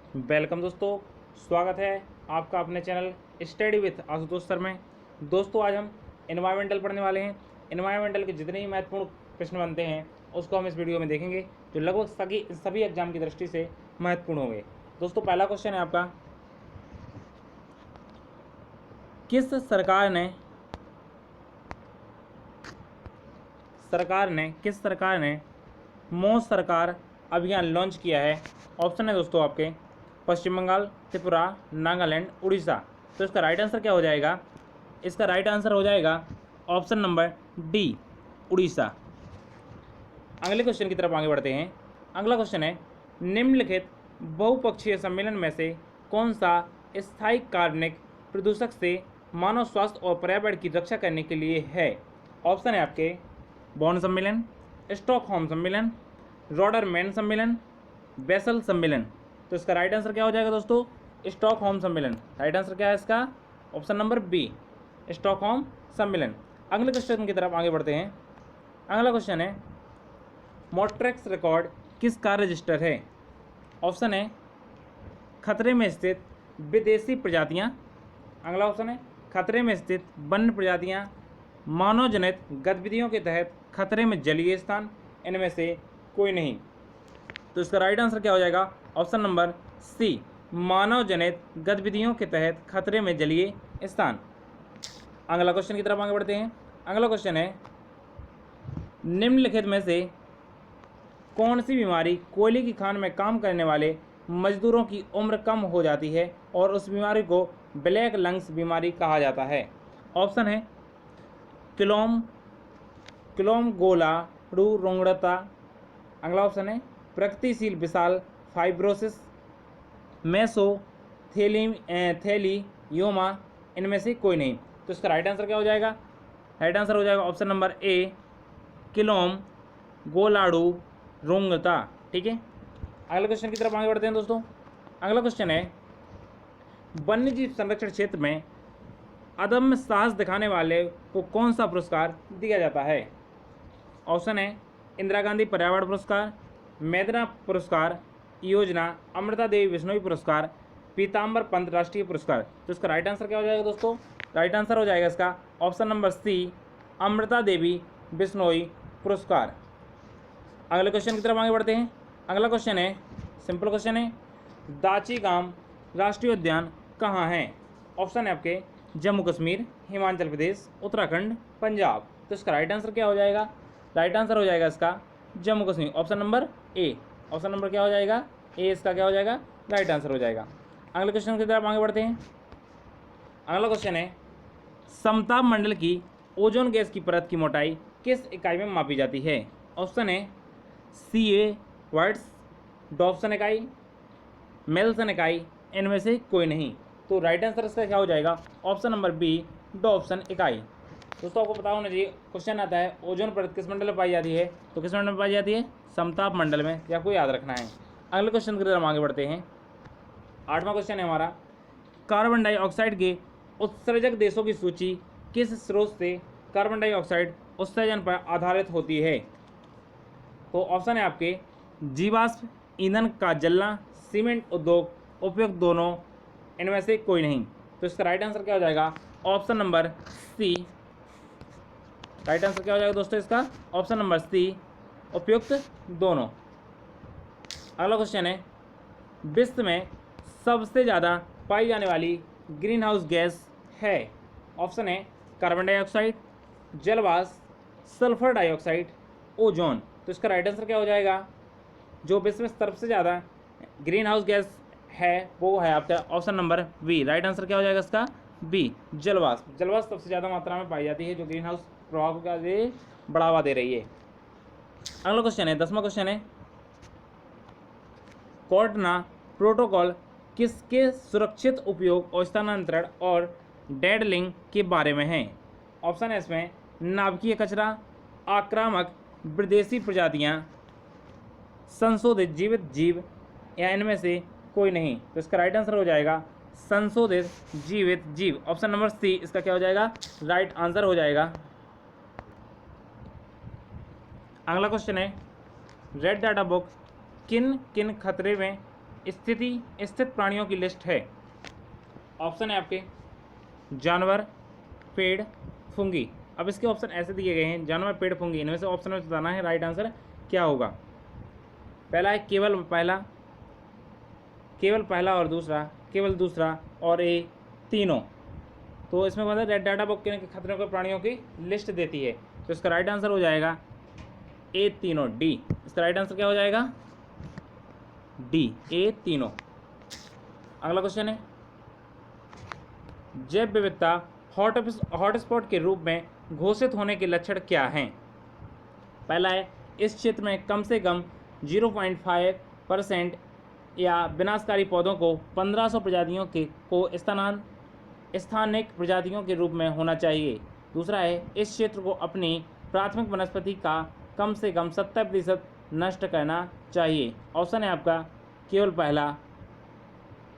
Welcome दोस्तों, स्वागत है आपका अपने channel study with Ashutosh sir में। दोस्तों आज हम इन्वायरमेंटल पढ़ने वाले हैं। इन्वायरमेंटल के जितने ही महत्वपूर्ण प्रश्न बनते हैं उसको हम इस वीडियो में देखेंगे, जो लगभग सभी एग्जाम की दृष्टि से महत्वपूर्ण होंगे। दोस्तों पहला क्वेश्चन है आपका, किस सरकार ने मोदी सरकार अभियान लॉन्च किया है? ऑप्शन है दोस्तों आपके पश्चिम बंगाल, त्रिपुरा, नागालैंड, उड़ीसा। तो इसका राइट आंसर क्या हो जाएगा? इसका राइट आंसर हो जाएगा ऑप्शन नंबर डी, उड़ीसा। अगले क्वेश्चन की तरफ आगे बढ़ते हैं। अगला क्वेश्चन है, निम्नलिखित बहुपक्षीय सम्मेलन में से कौन सा स्थायी कार्बनिक प्रदूषक से मानव स्वास्थ्य और पर्यावरण की रक्षा करने के लिए है? ऑप्शन है आपके बॉन सम्मेलन, स्टॉकहोम सम्मेलन, रॉडरमैन सम्मेलन, बेसल सम्मेलन। तो इसका राइट आंसर क्या हो जाएगा दोस्तों? स्टॉकहोम सम्मेलन। राइट आंसर क्या है इसका? ऑप्शन नंबर बी, स्टॉकहोम सम्मेलन। अगले क्वेश्चन की तरफ आगे बढ़ते हैं। अगला क्वेश्चन है, मोट्रेक्स रिकॉर्ड किसका रजिस्टर है? ऑप्शन है खतरे में स्थित विदेशी प्रजातियां। अगला ऑप्शन है खतरे में स्थित वन्य प्रजातियां, मानव जनित गतिविधियों के तहत खतरे में जलीय स्थान, इनमें से कोई नहीं। तो इसका राइट आंसर क्या हो जाएगा? ऑप्शन नंबर सी, मानव जनित गतिविधियों के तहत खतरे में जलीय स्थान। अगला क्वेश्चन की तरफ आगे बढ़ते हैं। अगला क्वेश्चन है, निम्नलिखित में से कौन सी बीमारी कोयले की खान में काम करने वाले मजदूरों की उम्र कम हो जाती है और उस बीमारी को ब्लैक लंग्स बीमारी कहा जाता है? ऑप्शन है क्लोम गोलाडू रोंगड़ता। अगला ऑप्शन है प्रगतिशील विशाल फाइब्रोसिस, मेसोथेलियोमा, इनमें से कोई नहीं। तो इसका राइट आंसर क्या हो जाएगा? राइट आंसर हो जाएगा ऑप्शन नंबर ए, क्लोम गोलाडू रोंगड़ता। ठीक है, अगले क्वेश्चन की तरफ आगे बढ़ते हैं दोस्तों। अगला क्वेश्चन है, वन्यजीव संरक्षण क्षेत्र में अदम्य साहस दिखाने वाले को कौन सा पुरस्कार दिया जाता है? ऑप्शन है इंदिरा गांधी पर्यावरण पुरस्कार, मेदना पुरस्कार योजना, अमृता देवी बिश्नोई पुरस्कार, पीताम्बर पंत राष्ट्रीय पुरस्कार। तो इसका राइट आंसर क्या हो जाएगा दोस्तों? राइट आंसर हो जाएगा इसका ऑप्शन नंबर सी, अमृता देवी बिश्नोई पुरस्कार। अगले क्वेश्चन की तरफ आगे बढ़ते हैं। अगला क्वेश्चन है, सिंपल क्वेश्चन है, दाची-गाम राष्ट्रीय उद्यान कहाँ है? ऑप्शन है आपके जम्मू कश्मीर, हिमाचल प्रदेश, उत्तराखंड, पंजाब। तो इसका राइट आंसर क्या हो जाएगा? राइट आंसर हो जाएगा इसका Jammu Kashmir, option number A. Option number क्या हो जाएगा? ए इसका क्या हो जाएगा? राइट आंसर हो जाएगा। अगले क्वेश्चन की तरफ आगे बढ़ते हैं। अगला क्वेश्चन है, समताप मंडल की ओजोन गैस की परत की मोटाई किस इकाई में मापी जाती है? ऑप्शन है CA वर्ड्स, डॉप्सन इकाई, मेल्सन इकाई, इनमें से कोई नहीं। तो राइट आंसर इसका क्या हो जाएगा? ऑप्शन नंबर बी, डॉप्सन इकाई। दोस्तों आपको पता होना चाहिए, क्वेश्चन आता है ओजोन परत किस मंडल में पाई जाती है? तो किस मंडल में पाई जाती है? समताप मंडल में, ये आपको याद रखना है। अगले क्वेश्चन की तरफ आगे बढ़ते हैं। 8वां क्वेश्चन है हमारा, कार्बन डाइऑक्साइड के उत्सर्जक देशों की सूची किस स्रोत से कार्बन डाइऑक्साइड उत्सर्जन पर आधारित होती है? तो ऑप्शन है आपके जीवाश्म ईंधन का जलना, सीमेंट उद्योग, उपयुक्त दोनों, इनमें से कोई नहीं। तो इसका राइट आंसर क्या हो जाएगा? Option number C. Right answer क्या हो जाएगा दोस्तों इसका? ऑप्शन नंबर सी, उपयुक्त दोनों। अगला क्वेश्चन है, विश्व में सबसे ज़्यादा पाई जाने वाली ग्रीन हाउस गैस है? ऑप्शन है कार्बन डाइऑक्साइड, जलवाष्प, सल्फर डाइऑक्साइड, ओजोन। तो इसका राइट आंसर क्या हो जाएगा? जो विश्व में सबसे ज़्यादा ग्रीन हाउस गैस है वो है आपका option number B. Right answer क्या हो जाएगा इसका? बी, जलवाष्प। जलवाष्प सबसे ज़्यादा मात्रा में पाई जाती है, जो ग्रीन हाउस प्रभाव का बढ़ावा दे रही है। अगला क्वेश्चन है, 10वां क्वेश्चन है, कॉर्टना प्रोटोकॉल किसके सुरक्षित उपयोग और स्थानांतरण और डैडलिंग के बारे में है? ऑप्शन है इसमें नाभिकीय कचरा, आक्रामक विदेशी प्रजातियां, संशोधित जीवित जीव, या इनमें से कोई नहीं। तो इसका राइट आंसर हो जाएगा संशोधित जीवित जीव, ऑप्शन नंबर सी इसका क्या हो जाएगा? राइट आंसर हो जाएगा। अगला क्वेश्चन है, रेड डाटा बुक किन किन खतरे में स्थित प्राणियों की लिस्ट है। ऑप्शन है आपके जानवर, पेड़, फुंगी। अब इसके ऑप्शन ऐसे दिए गए हैं, जानवर, पेड़, फुंगी, इनमें से ऑप्शन में बताना है राइट आंसर क्या होगा। पहला है केवल पहला और दूसरा, केवल दूसरा और ए तीनों। तो इसमें मतलब रेड डाटा बुक के खतरों के प्राणियों की लिस्ट देती है, तो इसका राइट आंसर हो जाएगा ए तीनों, डी। इसका राइट आंसर क्या हो जाएगा, डी, ए तीनों। अगला क्वेश्चन है जैव विविधता हॉटस्पॉट के रूप में घोषित होने के लक्षण क्या हैं। पहला है इस क्षेत्र में कम से कम 0.5% या विनाशकारी पौधों को 1500 प्रजातियों को स्थानिक प्रजातियों के रूप में होना चाहिए। दूसरा है इस क्षेत्र को अपनी प्राथमिक वनस्पति का कम से कम 70% नष्ट करना चाहिए। ऑप्शन है आपका केवल पहला,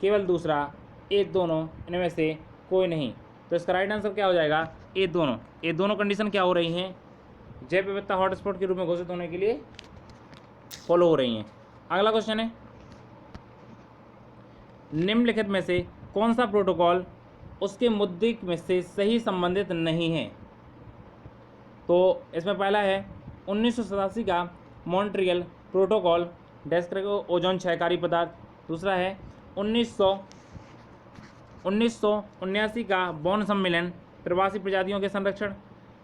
केवल दूसरा, ए दोनों, इनमें से कोई नहीं। तो इसका राइट आंसर क्या हो जाएगा, ए दोनों। ए दोनों कंडीशन क्या हो रही हैं, जैव विविधता हॉटस्पॉट के रूप में घोषित होने के लिए फॉलो हो रही हैं। अगला क्वेश्चन है निम्नलिखित में से कौन सा प्रोटोकॉल उसके मुद्दे में से सही संबंधित नहीं है। तो इसमें पहला है 1987 का मॉन्ट्रियल प्रोटोकॉल डेस्क्रिप्टिव ओजोन क्षयकारी पदार्थ। दूसरा है 1979 का बॉन सम्मेलन प्रवासी प्रजातियों के संरक्षण।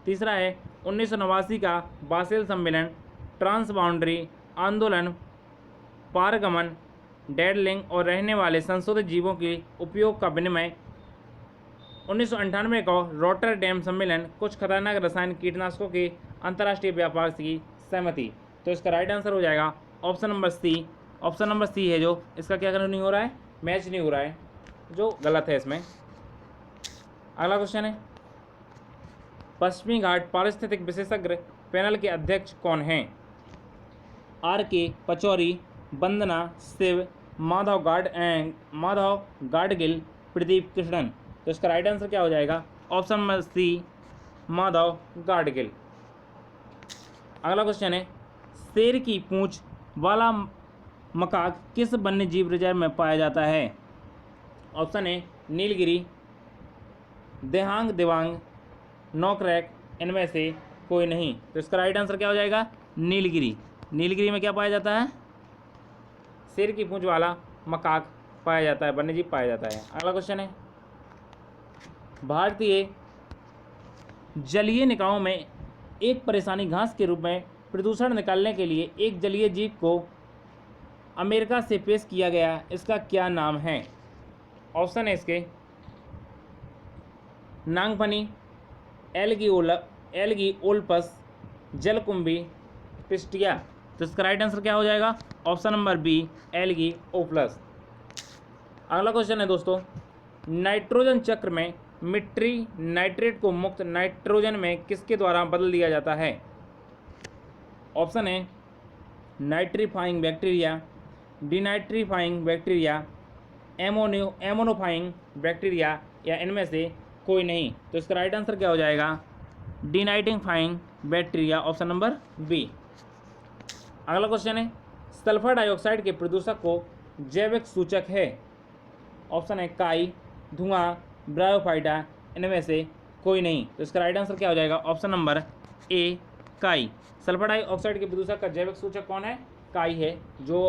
तीसरा है 1989 का बासेल सम्मेलन ट्रांसबाउंड्री आंदोलन पारगमन डेडलिंग और रहने वाले संशोधित जीवों के उपयोग का विनिमय। 1998 का रॉटरडैम सम्मेलन कुछ खतरनाक रसायन कीटनाशकों के अंतर्राष्ट्रीय व्यापार की सहमति। तो इसका राइट आंसर हो जाएगा option number C. Option number C है जो इसका क्या करना नहीं हो रहा है, मैच नहीं हो रहा है, जो गलत है इसमें। अगला क्वेश्चन है पश्चिमी घाट पारिस्थितिक विशेषज्ञ पैनल के अध्यक्ष कौन हैं। आर के पचौरी, वंदना शिव, माधव गाडगिल, प्रदीप कृष्णन। तो इसका राइट आंसर क्या हो जाएगा, option number C, Madhav Gadgil. अगला क्वेश्चन है शेर की पूंछ वाला मकाक किस वन्य जीव रिजर्व में पाया जाता है। ऑप्शन है नीलगिरी, देहांग दिबांग, नौकरैक, इनमें से कोई नहीं। तो इसका राइट आंसर क्या हो जाएगा, नीलगिरी। नीलगिरी में क्या पाया जाता है, शेर की पूंछ वाला मकाक पाया जाता है, वन्यजीव पाया जाता है। अगला क्वेश्चन है भारतीय जलीय निकायों में एक परेशानी घास के रूप में प्रदूषण निकालने के लिए एक जलीय जीव को अमेरिका से पेश किया गया, इसका क्या नाम है। ऑप्शन है इसके नागफनी, एल्गी ओल्पस, जलकुंभी, पिस्टिया। तो इसका राइट आंसर क्या हो जाएगा, ऑप्शन नंबर बी, एल्गी ओप्लस। अगला क्वेश्चन है दोस्तों नाइट्रोजन चक्र में मिट्टी नाइट्रेट को मुक्त नाइट्रोजन में किसके द्वारा बदल दिया जाता है। ऑप्शन है नाइट्रीफाइंग बैक्टीरिया, डिनाइट्रीफाइंग बैक्टीरिया, एमोनोफाइंग बैक्टीरिया, या इनमें से कोई नहीं। तो इसका राइट आंसर क्या हो जाएगा, डिनाइट्रीफाइंग बैक्टीरिया, ऑप्शन नंबर बी। अगला क्वेश्चन है सल्फर डाइऑक्साइड के प्रदूषक को जैविक सूचक है। ऑप्शन है काई, धुआं, ब्रायोफाइटा, इनमें से कोई नहीं। तो इसका राइट आंसर क्या हो जाएगा, ऑप्शन नंबर ए, काई। सल्फर डाइऑक्साइड के प्रदूषक का जैविक सूचक कौन है, काई है, जो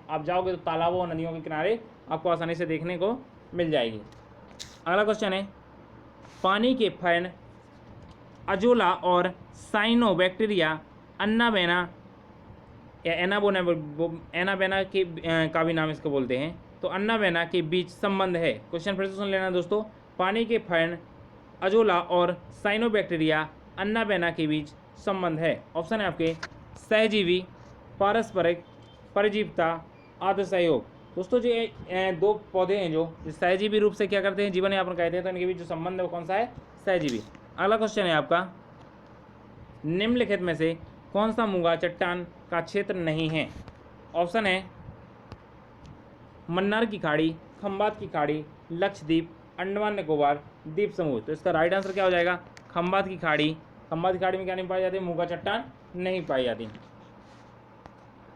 आप जाओगे तो तालाबों और नदियों के किनारे आपको आसानी से देखने को मिल जाएगी। अगला क्वेश्चन है पानी के फैन अजोला और साइनोबैक्टीरिया अन्नाबेना या एनाबेना के का भी नाम इसको बोलते हैं, तो अन्नाबेना के बीच संबंध है। क्वेश्चन फिर से सुन लेना दोस्तों, पानी के फैन अजोला और साइनोबैक्टीरिया अन्नाबेना के बीच संबंध है। ऑप्शन है आपके सहजीवी, पारस्परिक, परजीवता, आत्म सहयोग। दोस्तों जो दो पौधे हैं जो सहजीवी रूप से क्या करते हैं, जीवन यापन कहते हैं, तो इनके बीच जो संबंध है वो कौन सा है, सहजीवी। अगला क्वेश्चन है आपका निम्नलिखित में से कौन सा मूंगा चट्टान का क्षेत्र नहीं है। ऑप्शन है मन्नार की खाड़ी, खंबात की खाड़ी, लक्षद्वीप, अंडमान निकोबार द्वीप समूह। तो इसका राइट आंसर क्या हो जाएगा, खंबात की खाड़ी। खंबात की खाड़ी में क्या नहीं पाई जाती, मूंगा चट्टान नहीं पाई जाती।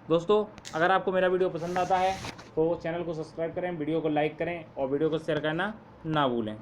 दोस्तों अगर आपको मेरा वीडियो पसंद आता है तो चैनल को सब्सक्राइब करें, वीडियो को लाइक करें और वीडियो को शेयर करना ना भूलें।